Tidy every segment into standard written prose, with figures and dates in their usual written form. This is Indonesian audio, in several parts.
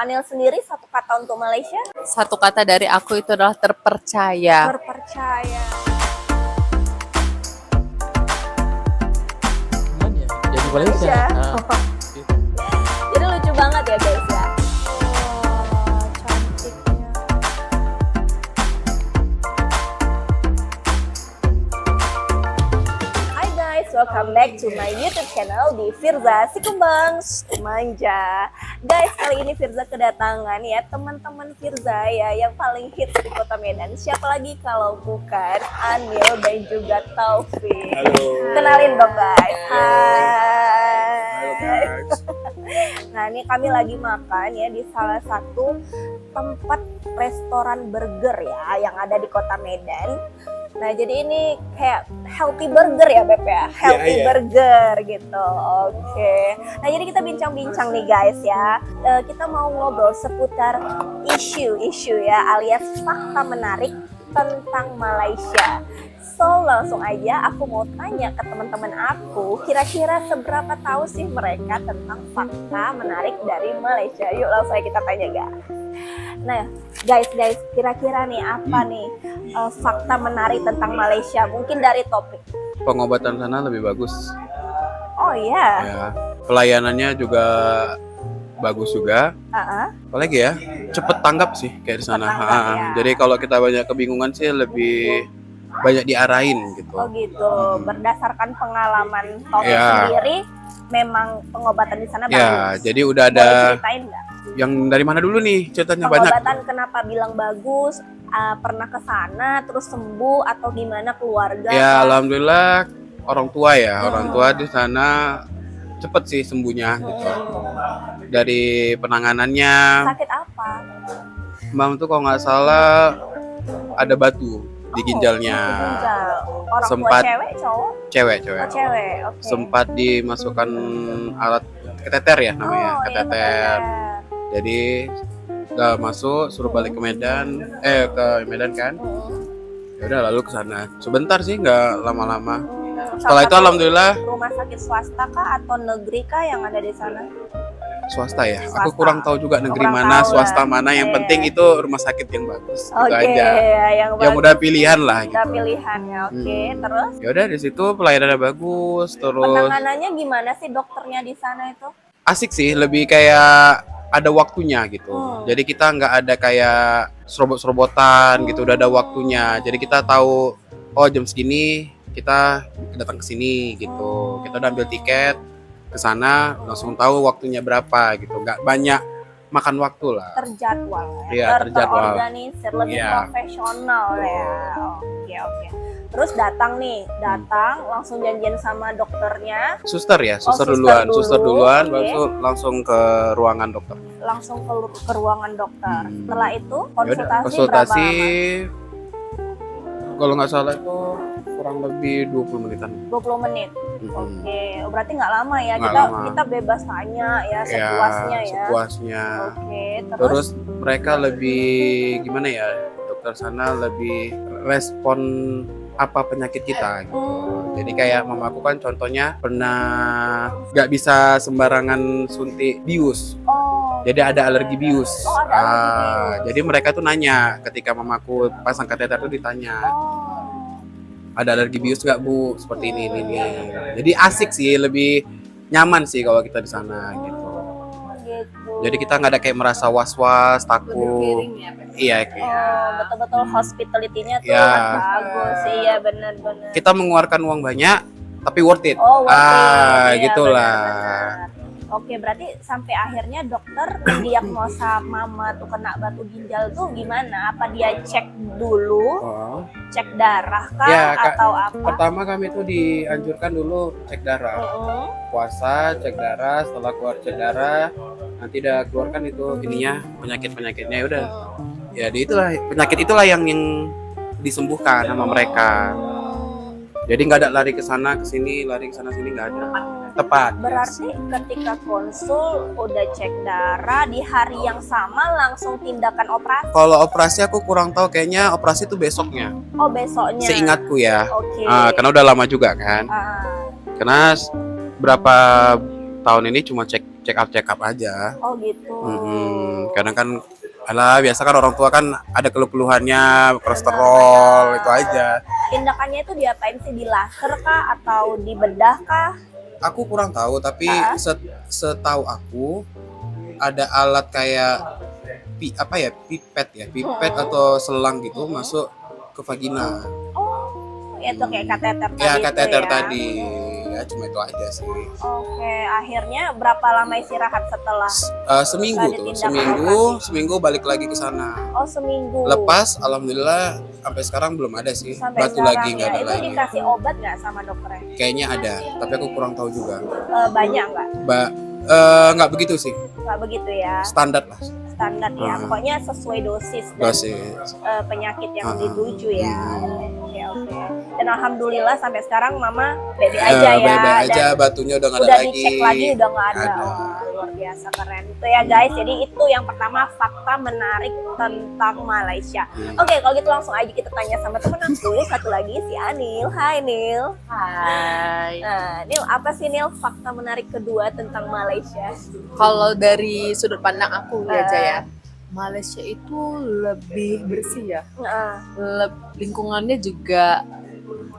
Anil sendiri satu kata untuk Malaysia? Satu kata dari aku itu adalah terpercaya. Terpercaya. Jadi Malaysia. Jadi lucu banget ya guys ya. Wah, cantiknya. Hai guys, welcome back to my YouTube channel di Firza si Kembang Manja. Guys, kali ini Firza kedatangan ya teman-teman Firza ya yang paling hits di Kota Medan. Siapa lagi kalau bukan Anil dan juga Taufik. Halo. Kenalin dong guys. Hai. Halo guys. Nah, ini kami lagi makan ya di salah satu tempat restoran burger ya yang ada di Kota Medan. Nah, jadi ini kayak healthy burger ya, Beb ya. Healthy burger gitu. Oke. Nah, jadi kita bincang-bincang nih guys ya. Kita mau ngobrol seputar isu-isu ya alias fakta menarik tentang Malaysia. So, langsung aja aku mau tanya ke teman-teman aku, kira-kira seberapa tahu sih mereka tentang fakta menarik dari Malaysia? Yuk langsung aja kita tanya guys. Nah, guys, kira-kira nih apa nih fakta menarik tentang Malaysia? Mungkin dari topik. Pengobatan sana lebih bagus. Oh iya. Ya, pelayanannya juga bagus juga. Apalagi ya, cepet tanggap sih kayak di sana. Tanggap, ya. Jadi kalau kita banyak kebingungan sih lebih banyak diarahin gitu. Oh gitu. Berdasarkan pengalaman Taufik Ya. sendiri, memang pengobatan di sana bagus. Ya, jadi udah ada Boleh ceritain nggak? yang dari mana dulu nih ceritanya banyak. Pengobatan kenapa bilang bagus? Pernah ke sana terus sembuh atau gimana keluarga? Ya, alhamdulillah orang tua ya, orang tua di sana cepet sih sembuhnya gitu. Dari penanganannya, Sakit apa? Mam tuh kalau nggak salah ada batu di ginjalnya. Ginjal. Orang Sempat- tua cewek, cowok? Cewek. Oh, cewek. Oke. Sempat dimasukkan alat keteter ya namanya, Oh, iya, keteter. Jadi udah masuk, suruh balik ke Medan, ke Medan kan. Ya udah lalu ke sana. Sebentar sih, nggak lama-lama. Setelah itu alhamdulillah Rumah sakit swasta kah atau negeri kah yang ada di sana? swasta ya. Swasta. Aku kurang tahu juga negeri Kurang mana, tahu swasta lah. mana. Yang Oke. penting itu rumah sakit yang bagus. Itu Oke, aja. yang Yang bagus. udah pilihan lah Udah gitu. pilihannya. Oke, terus Ya udah di situ pelayanannya bagus, terus penanganannya gimana sih dokternya di sana itu? asik sih, lebih kayak ada waktunya gitu. Jadi kita nggak ada kayak serobot-serobotan gitu, udah ada waktunya. Jadi kita tahu oh jam segini kita datang ke sini gitu. Kita udah ambil tiket ke sana, langsung tahu waktunya berapa gitu. Nggak banyak makan waktu lah. Terjadwal ya, Iya, terjadwal. terorganisir, lebih Iya. profesional ya. Oke. Terus datang langsung janjian sama dokternya, Suster ya, suster suster duluan, dulu, suster duluan, oke. baru langsung ke ruangan dokter. langsung ke ruangan dokter. Hmm. Setelah itu Ya udah, konsultasi, konsultasi berapa kalau nggak salah itu kurang lebih 20 menitan. lama? 20 menit. Mm-mm. Oke, berarti nggak lama ya. Nggak Kita lama. kita bebas tanya ya sepuasnya ya. Sepuasnya. Oke, Terus mereka lebih gimana ya, dokter sana lebih respon apa penyakit kita gitu. Jadi kayak mamaku kan contohnya pernah nggak bisa sembarangan suntik bius. Oh. Jadi ada alergi bius. Oh, ada alergi bius. Jadi mereka tuh nanya ketika mamaku pasang kateter tuh ditanya, Oh. ada alergi bius nggak bu? Seperti ini. Jadi asik sih, lebih nyaman sih kalau kita di sana gitu. Gitu. Jadi kita nggak ada kayak merasa was-was, takut. Iya, Oh, betul-betul hospitality-nya tuh Ya. bagus. Iya, benar-benar. kita mengeluarkan uang banyak, tapi worth it. Oh, worth it. Iya, Gitulah. benar-benar. Oke, berarti sampai akhirnya dokter mendiagnosa mama tuh kena batu ginjal tuh gimana? Apa dia cek dulu, Oh. cek darah kah Ya, Kak. atau apa? Pertama kami tuh dianjurkan dulu cek darah. Mm-mm. Puasa, cek darah, setelah keluar cek darah, nanti udah keluarkan itu ininya, penyakit-penyakitnya ya udah. Ya, itulah penyakit itulah yang disembuhkan sama mereka. Jadi nggak ada lari ke sana ke sini, lari ke sana sini, nggak ada. Tepat. Berarti ketika konsul udah cek darah di hari yang sama langsung tindakan operasi. Kalau operasi aku kurang tahu, kayaknya operasi itu besoknya. Oh, besoknya. Seingatku ya. Oke. Karena udah lama juga kan. Ah, Karena berapa tahun ini cuma cek check up aja. Oh gitu. Kadang kan alah biasa kan orang tua kan ada keluhannya kolesterol itu aja. Tindakannya itu diapain sih, di laser kah atau di bedah kah? Aku kurang tahu tapi setahu aku ada alat kayak pipet atau selang gitu masuk ke vagina. Oh, itu kayak kateter tadi. Ya itu kateter ya. tadi. Ya cuma itu aja sih. Oke, akhirnya berapa lama istirahat setelah? Seminggu Ada tuh, tindakan seminggu balik lagi ke sana. Oh, seminggu. Lepas, alhamdulillah sampai sekarang belum ada sih. Sampai Batu sekarang lagi nggak ya. ada Itu lagi. dikasih obat nggak sama dokternya? Kayaknya ada, tapi aku kurang tahu juga. Banyak nggak? Nggak begitu sih, Nggak begitu ya, standar lah. standar ya. Pokoknya sesuai dosis dan Dosis. penyakit yang dituju ya. Oke. Dan alhamdulillah sampai sekarang mama baby aja ya. Beda Dan aja, batunya udah nggak ada udah lagi. dicek lagi udah nggak ada. Ada. Wah, luar biasa keren itu ya guys. Jadi itu yang pertama, fakta menarik tentang Malaysia. Oke, kalau gitu langsung aja kita tanya sama temen aku satu lagi, si Anil. Hai Nil. Hai. Nah, Nil, apa sih Nil fakta menarik kedua tentang Malaysia? Kalau dari sudut pandang aku ya Jaya, Malaysia itu lebih bersih ya. Lingkungannya juga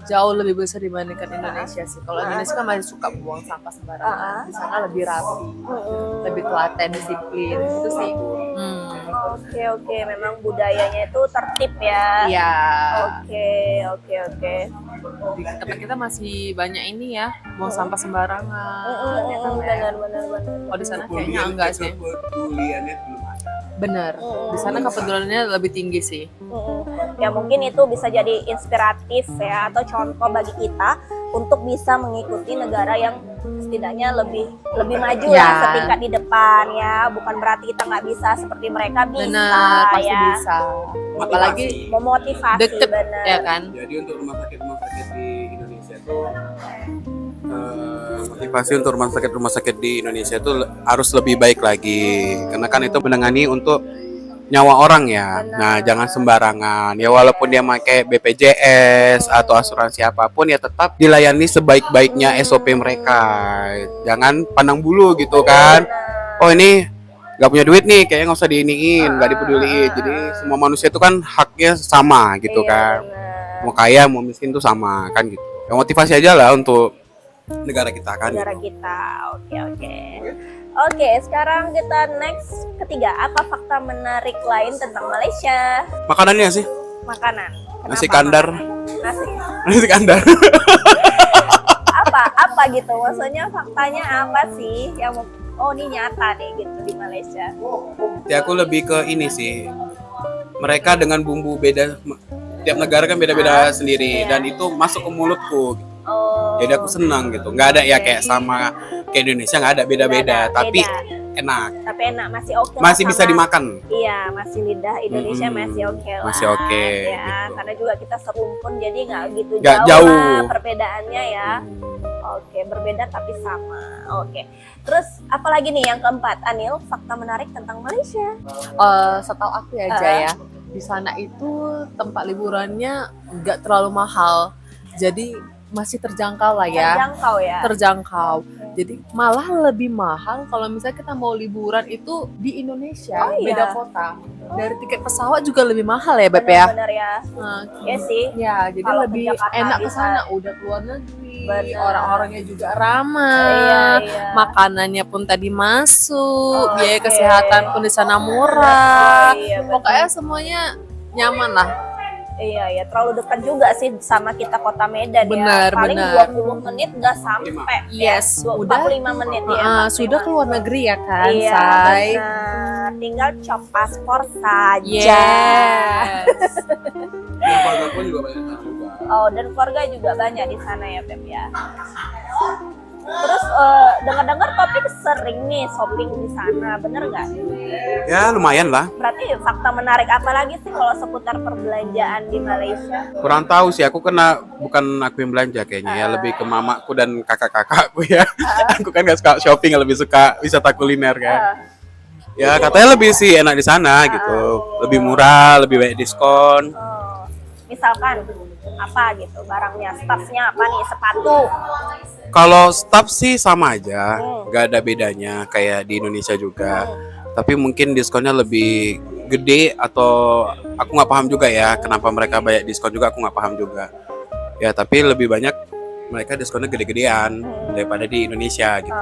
jauh lebih besar dibandingkan Indonesia sih. Kalau Indonesia kan masih suka buang sampah sembarangan. Di sana lebih rapi, lebih telaten, disiplin. Itu sih. Oke, memang budayanya itu tertib ya. Iya. Oke. Di tempat kita masih banyak ini ya, buang sampah sembarangan. Benar. Kalau di sana kayaknya enggak sih. Kepeduliannya belum ada. Bener. Di sana kepeduliannya lebih tinggi sih. Ya mungkin itu bisa jadi inspiratif ya, atau contoh bagi kita untuk bisa mengikuti negara yang setidaknya lebih maju Ya. lah setingkat di depan ya. Bukan berarti kita nggak bisa seperti mereka, bisa Bener, pasti ya. bisa. Apalagi Memotivasi, deket bener. ya kan. Jadi untuk rumah sakit di Indonesia tuh motivasi untuk rumah sakit di Indonesia itu harus lebih baik lagi karena kan itu menangani untuk nyawa orang ya. Nah, jangan sembarangan. Ya walaupun dia pakai BPJS atau asuransi apapun ya tetap dilayani sebaik-baiknya SOP mereka. Jangan pandang bulu gitu kan. Oh ini nggak punya duit nih, kayaknya nggak usah diiniin, nggak dipeduliin. Jadi semua manusia itu kan haknya sama gitu Iya, kan. bener. Mau kaya mau miskin tuh sama kan gitu. Ya, motivasi aja lah untuk negara kita kan. Negara gitu. kita. Oke, sekarang kita next ketiga. Apa fakta menarik lain tentang Malaysia? Makanannya sih, Makanan. nasi Kenapa kandar. makanan? Nasi kandar. Apa gitu? Maksudnya faktanya apa sih yang ini nyata nih gitu di Malaysia? Ya aku lebih ke ini sih. Mereka dengan bumbu beda, tiap negara kan beda-beda sendiri dan itu masuk ke mulutku. Gitu. Oh. Jadi aku senang gitu. Nggak ada ya kayak sama kayak Indonesia nggak ada beda-beda, Nggak ada, tapi beda. enak. Tapi enak, masih oke. lah Masih bisa sama- dimakan. Iya, masih lidah Indonesia masih oke lah. Masih oke, Ya, gitu. karena juga kita serumpun jadi nggak gitu Nggak jauh, jauh. lah perbedaannya ya. Oke, berbeda tapi sama. Oke. Terus apalagi nih yang keempat, Anil, fakta menarik tentang Malaysia? Setahu aku ya Jaya, di sana itu tempat liburannya nggak terlalu mahal. Jadi masih terjangkau lah ya. Terjangkau ya. Terjangkau. Jadi malah lebih mahal kalau misalnya kita mau liburan itu di Indonesia, Oh, iya. beda kota. Dari tiket pesawat juga lebih mahal ya, Beb ya. Benar ya. Nah, Ya sih. ya, jadi Kalau ke lebih Jakarta enak ke bisa. sana. Udah keluar negeri, Benar. orang-orangnya juga ramah, Iya. makanannya pun tadi masuk, Oke. biaya kesehatan pun di sana murah. Iya, benar. Pokoknya semuanya nyaman lah. Iya, terlalu dekat juga sih sama kita kota Medan Benar, ya. Paling benar. 20 menit nggak sampai. Yes, ya. udah. 45 menit ya. Sudah keluar negeri ya kan, Iya, Say? benar. Tinggal cop paspor saja. Yes. Dan keluarga pun juga banyak juga. Oh, dan keluarga juga banyak di sana ya, Beb ya. Terus dengar-dengar Topik sering nih shopping di sana, bener nggak? Ya lumayan lah. Berarti fakta menarik apa lagi sih kalau seputar perbelanjaan di Malaysia? Kurang tahu sih, aku kena bukan aku yang belanja kayaknya ya, lebih ke mamaku dan kakak-kakakku ya. Aku kan gak suka shopping, lebih suka wisata kuliner kan. Ya katanya lebih sih enak di sana gitu, lebih murah, lebih banyak diskon. Oh, misalkan apa gitu barangnya, staffnya apa nih, sepatu. Kalau staff sih sama aja, nggak ada bedanya kayak di Indonesia juga. Tapi mungkin diskonnya lebih gede atau aku nggak paham juga ya kenapa mereka banyak diskon juga, aku nggak paham juga. Ya tapi lebih banyak mereka diskonnya gede-gedean daripada di Indonesia gitu.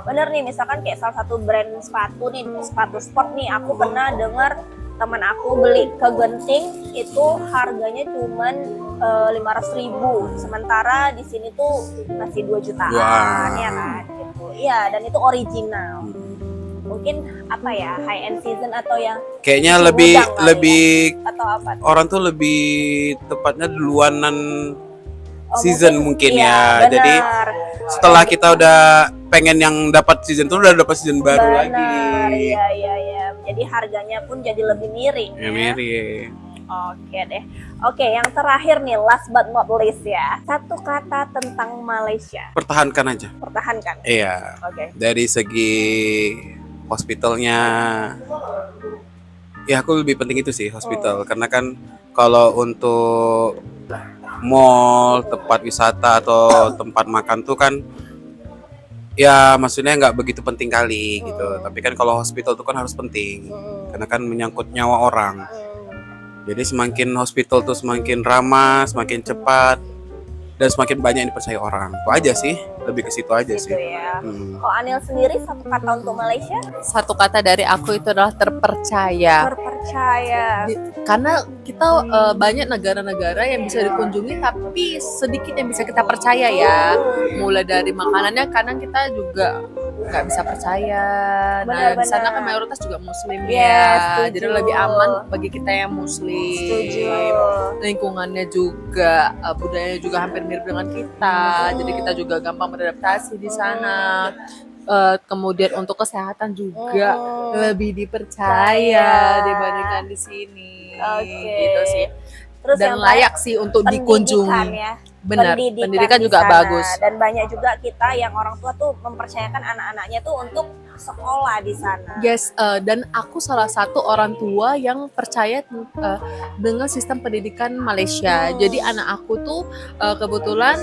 Bener nih, misalkan kayak salah satu brand sepatu nih, sepatu sport nih, aku pernah dengar teman aku beli ke Genting itu harganya cuman 500.000, sementara di sini tuh masih 2 jutaan. Wah. Ya kan gitu. Iya, dan itu original. Mungkin apa ya, high end season atau yang Kayaknya masih lebih muda kali lebih ya? Atau apa? orang tuh lebih tepatnya duluanan Oh, season mungkin iya, ya. Jadi benar. setelah kita udah pengen yang dapat season itu udah dapat season baru Benar, lagi. iya. Jadi harganya pun jadi lebih miring. Ya mirip. Oke deh. Oke, yang terakhir nih, last but not least ya. Satu kata tentang Malaysia. Pertahankan aja. Pertahankan. Iya. Oke. Dari segi hospitalnya, ya aku lebih penting itu sih hospital, karena kan kalau untuk mall, tempat wisata atau tempat makan tuh kan ya maksudnya nggak begitu penting kali gitu. Tapi kan kalau hospital tuh kan harus penting karena kan menyangkut nyawa orang. Jadi semakin hospital tuh semakin ramah, semakin cepat, dan semakin banyak yang dipercaya orang. Itu aja sih, lebih ke situ aja Gitu sih. ya. Kalau Anil sendiri satu kata untuk Malaysia? Satu kata dari aku itu adalah terpercaya. Terpercaya. Karena kita banyak negara-negara yang bisa dikunjungi tapi sedikit yang bisa kita percaya ya. Mulai dari makanannya kadang kita juga nggak bisa percaya. Nah, di sana kan mayoritas juga muslim ya. Setuju. Jadi lebih aman bagi kita yang muslim. Setuju. Lingkungannya juga budayanya juga hampir mirip dengan kita. Jadi kita juga gampang beradaptasi di sana. Kemudian untuk kesehatan juga lebih dipercaya dibandingkan di sini. Gitu sih. Terus Dan yang layak sih untuk dikunjungi. pendidikan ya. Benar, pendidikan di juga sana. bagus. Dan banyak juga kita yang orang tua tuh mempercayakan anak-anaknya tuh untuk sekolah di sana. Yes, dan aku salah satu orang tua yang percaya dengan sistem pendidikan Malaysia. Jadi anak aku tuh kebetulan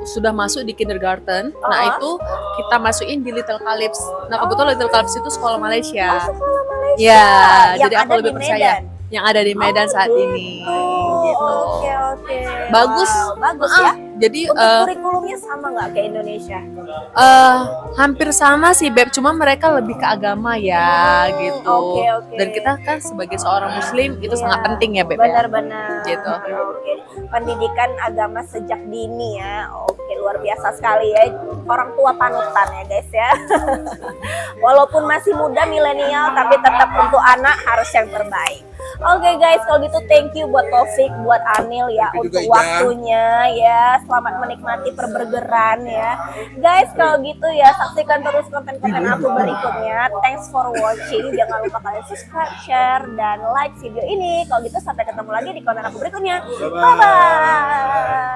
sudah masuk di kindergarten. Nah itu kita masukin di Little Calypse. Nah kebetulan Little Calypse itu sekolah Malaysia. Sekolah Malaysia. Ya, Yang jadi aku ada lebih di percaya. Medan. Yang ada di Medan saat ini. Gitu. Oke. Bagus. Wow, bagus ya. Jadi Untuk kurikulumnya sama nggak kayak Indonesia? hampir sama sih Beb, cuma mereka lebih ke agama ya gitu. Oke. Dan kita kan sebagai seorang muslim itu Iya, sangat penting ya Beb ya. Benar-benar. Gitu. Oke. Pendidikan agama sejak dini ya. Oke, luar biasa sekali ya. Orang tua panutan ya guys ya. Walaupun masih muda milenial tapi tetap untuk anak harus yang terbaik. Oke guys, kalau gitu thank you buat Taufik, buat Anil ya Thank you untuk juga, Ija. waktunya ya. Selamat menikmati perburgeran ya. Guys, kalau gitu ya saksikan terus konten-konten aku berikutnya. Thanks for watching. Jangan lupa kalian subscribe, share, dan like video ini. Kalau gitu sampai ketemu lagi di konten aku berikutnya. Bye bye.